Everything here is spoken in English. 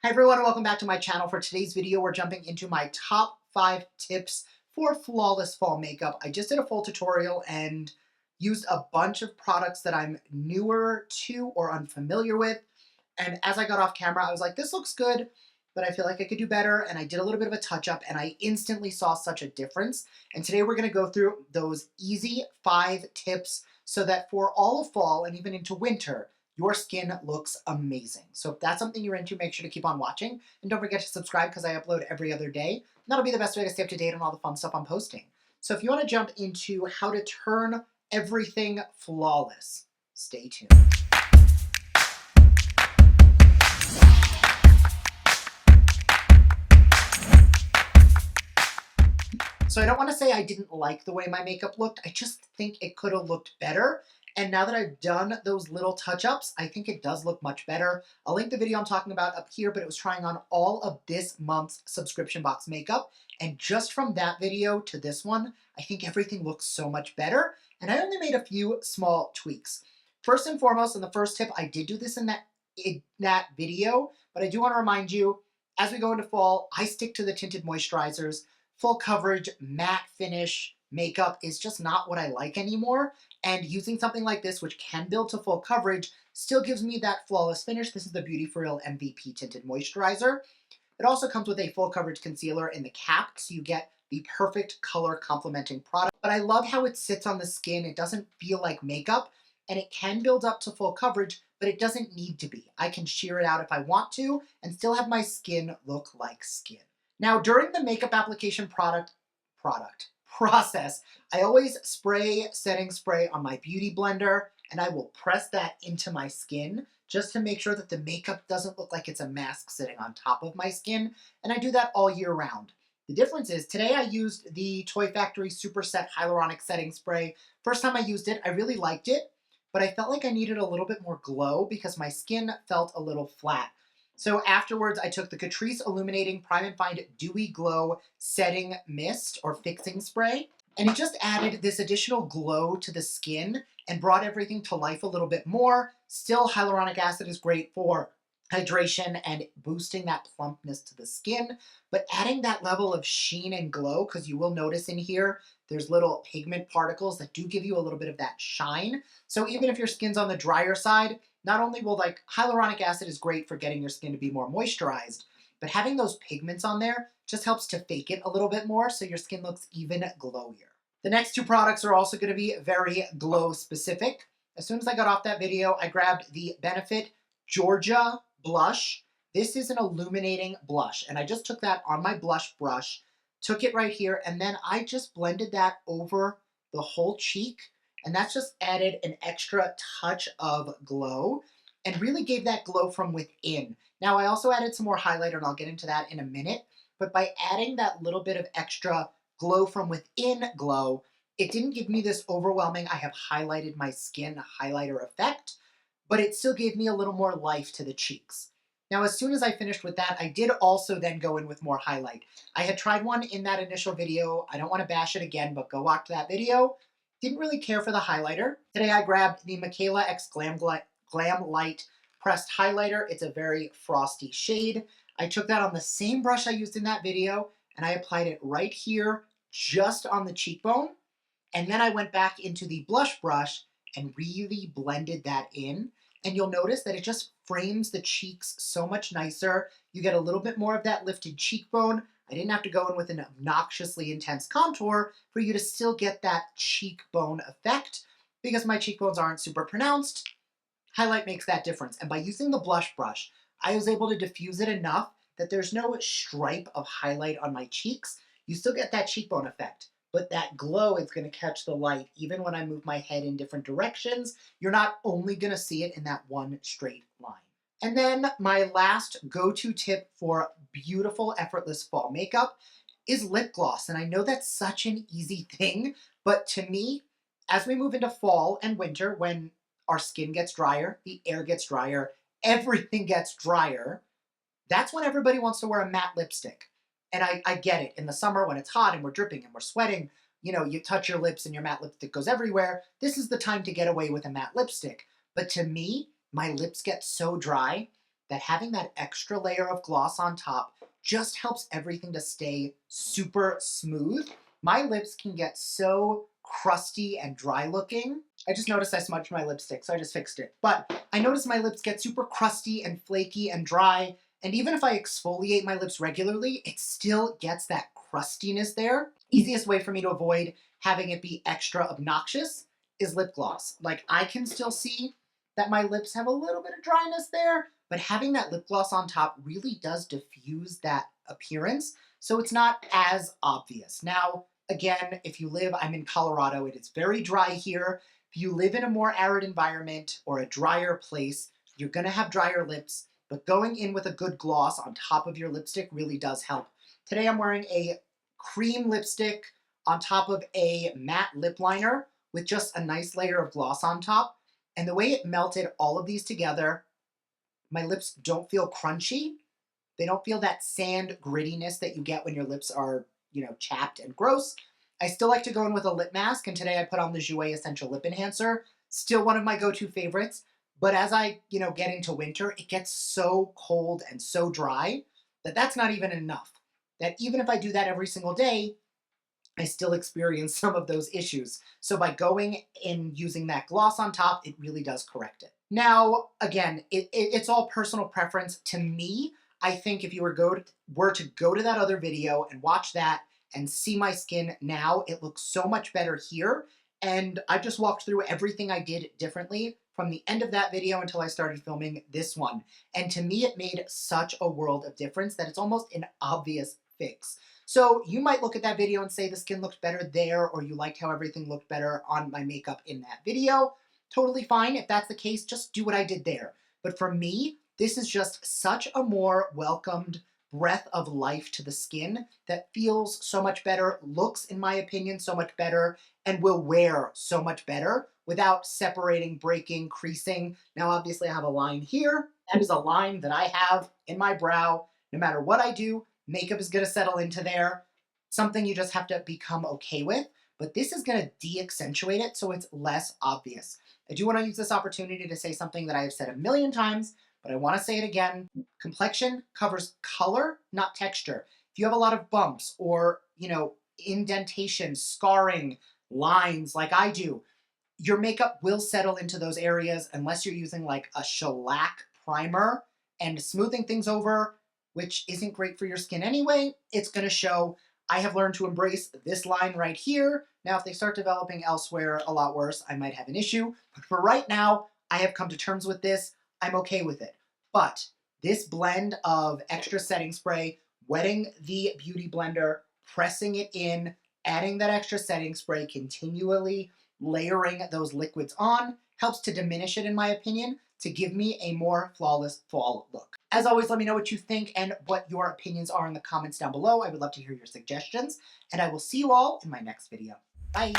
Hi everyone, and welcome back to my channel. For today's video, we're jumping into my top 5 tips for flawless fall makeup. I just did a full tutorial and used a bunch of products that I'm newer to or unfamiliar with. And as I got off camera, I was like, this looks good, but I feel like I could do better. And I did a little bit of a touch up and I instantly saw such a difference. And today we're gonna go through those easy 5 tips so that for all of fall and even into winter, your skin looks amazing. So if that's something you're into, make sure to keep on watching. And don't forget to subscribe because I upload every other day. And that'll be the best way to stay up to date on all the fun stuff I'm posting. So if you want to jump into how to turn everything flawless, stay tuned. So I don't want to say I didn't like the way my makeup looked. I just think it could have looked better. And now that I've done those little touch-ups, I think it does look much better. I'll link the video I'm talking about up here, but it was trying on all of this month's subscription box makeup. And just from that video to this one, I think everything looks so much better. And I only made a few small tweaks. First and foremost, in the first tip, I did do this in that video, but I do want to remind you, as we go into fall, I stick to the tinted moisturizers. Full coverage, matte finish makeup is just not what I like anymore. And using something like this, which can build to full coverage, still gives me that flawless finish. This is the Beauty For Real MVP Tinted Moisturizer. It also comes with a full coverage concealer in the cap, so you get the perfect color complementing product. But I love how it sits on the skin. It doesn't feel like makeup, and it can build up to full coverage, but it doesn't need to be. I can sheer it out if I want to and still have my skin look like skin. Now, during the makeup application process, I always spray setting spray on my beauty blender, and I will press that into my skin just to make sure that the makeup doesn't look like it's a mask sitting on top of my skin, and I do that all year round. The difference is, today I used the Toy Factory Super Set Hyaluronic Setting Spray. First time I used it, I really liked it, but I felt like I needed a little bit more glow because my skin felt a little flat. So afterwards, I took the Catrice Illuminating Prime and Find Dewy Glow Setting Mist or Fixing Spray, and it just added this additional glow to the skin and brought everything to life a little bit more. Still, hyaluronic acid is great for hydration and boosting that plumpness to the skin, but adding that level of sheen and glow, because you will notice in here, there's little pigment particles that do give you a little bit of that shine. So even if your skin's on the drier side, not only will hyaluronic acid is great for getting your skin to be more moisturized, but having those pigments on there just helps to fake it a little bit more so your skin looks even glowier. The next 2 products are also going to be very glow specific. As soon as I got off that video, I grabbed the Benefit Georgia blush. This is an illuminating blush, and I just took that on my blush brush, took it right here, and then I just blended that over the whole cheek, and that's just added an extra touch of glow and really gave that glow from within. Now, I also added some more highlighter, and I'll get into that in a minute, but by adding that little bit of extra glow from within glow, it didn't give me this overwhelming, I have highlighted my skin highlighter effect, but it still gave me a little more life to the cheeks. Now, as soon as I finished with that, I did also then go in with more highlight. I had tried one in that initial video. I don't want to bash it again, but go watch that video. Didn't really care for the highlighter. Today I grabbed the Michaela X Glam Light Pressed Highlighter. It's a very frosty shade. I took that on the same brush I used in that video, and I applied it right here, just on the cheekbone. And then I went back into the blush brush and really blended that in. And you'll notice that it just frames the cheeks so much nicer. You get a little bit more of that lifted cheekbone. I didn't have to go in with an obnoxiously intense contour for you to still get that cheekbone effect because my cheekbones aren't super pronounced. Highlight makes that difference. And by using the blush brush, I was able to diffuse it enough that there's no stripe of highlight on my cheeks. You still get that cheekbone effect, but that glow is going to catch the light even when I move my head in different directions. You're not only going to see it in that one straight line. And then my last go-to tip for beautiful, effortless fall makeup is lip gloss. And I know that's such an easy thing, but to me, as we move into fall and winter, when our skin gets drier, the air gets drier, everything gets drier, that's when everybody wants to wear a matte lipstick. And I get it. In the summer when it's hot and we're dripping and we're sweating, you know, you touch your lips and your matte lipstick goes everywhere. This is the time to get away with a matte lipstick. But to me, my lips get so dry that having that extra layer of gloss on top just helps everything to stay super smooth. My lips can get so crusty and dry looking. I just noticed I smudged my lipstick, so I just fixed it. But I noticed my lips get super crusty and flaky and dry, and even if I exfoliate my lips regularly, it still gets that crustiness there. Easiest way for me to avoid having it be extra obnoxious is lip gloss. Like, I can still see that my lips have a little bit of dryness there, but having that lip gloss on top really does diffuse that appearance, so it's not as obvious. Now, again, if you live, I'm in Colorado, it is very dry here. If you live in a more arid environment or a drier place, you're gonna have drier lips, but going in with a good gloss on top of your lipstick really does help. Today I'm wearing a cream lipstick on top of a matte lip liner with just a nice layer of gloss on top. And the way it melted all of these together, my lips don't feel crunchy. They don't feel that sand grittiness that you get when your lips are, chapped and gross. I still like to go in with a lip mask, and today I put on the Jouer Essential Lip Enhancer. Still one of my go-to favorites. But as I, get into winter, it gets so cold and so dry that that's not even enough. That even if I do that every single day, I still experience some of those issues. So by going and using that gloss on top, it really does correct it. Now, again, it's all personal preference. To me, I think if you were to go to that other video and watch that and see my skin now, it looks so much better here. And I just walked through everything I did differently from the end of that video until I started filming this one. And to me, it made such a world of difference that it's almost an obvious fix. So you might look at that video and say the skin looked better there, or you liked how everything looked better on my makeup in that video. Totally fine. If that's the case, just do what I did there. But for me, this is just such a more welcomed breath of life to the skin that feels so much better, looks, in my opinion, so much better, and will wear so much better without separating, breaking, creasing. Now, obviously, I have a line here. That is a line that I have in my brow. No matter what I do, makeup is going to settle into there. Something you just have to become okay with. But this is going to de-accentuate it so it's less obvious. I do want to use this opportunity to say something that I have said a million times, but I want to say it again. Complexion covers color, not texture. If you have a lot of bumps or, indentation, scarring, lines like I do, your makeup will settle into those areas unless you're using like a shellac primer and smoothing things over, which isn't great for your skin anyway. It's going to show. I have learned to embrace this line right here. Now, if they start developing elsewhere a lot worse, I might have an issue. But for right now, I have come to terms with this. I'm okay with it. But this blend of extra setting spray, wetting the beauty blender, pressing it in, adding that extra setting spray, continually layering those liquids on, helps to diminish it, in my opinion, to give me a more flawless fall look. As always, let me know what you think and what your opinions are in the comments down below. I would love to hear your suggestions, and I will see you all in my next video. Bye!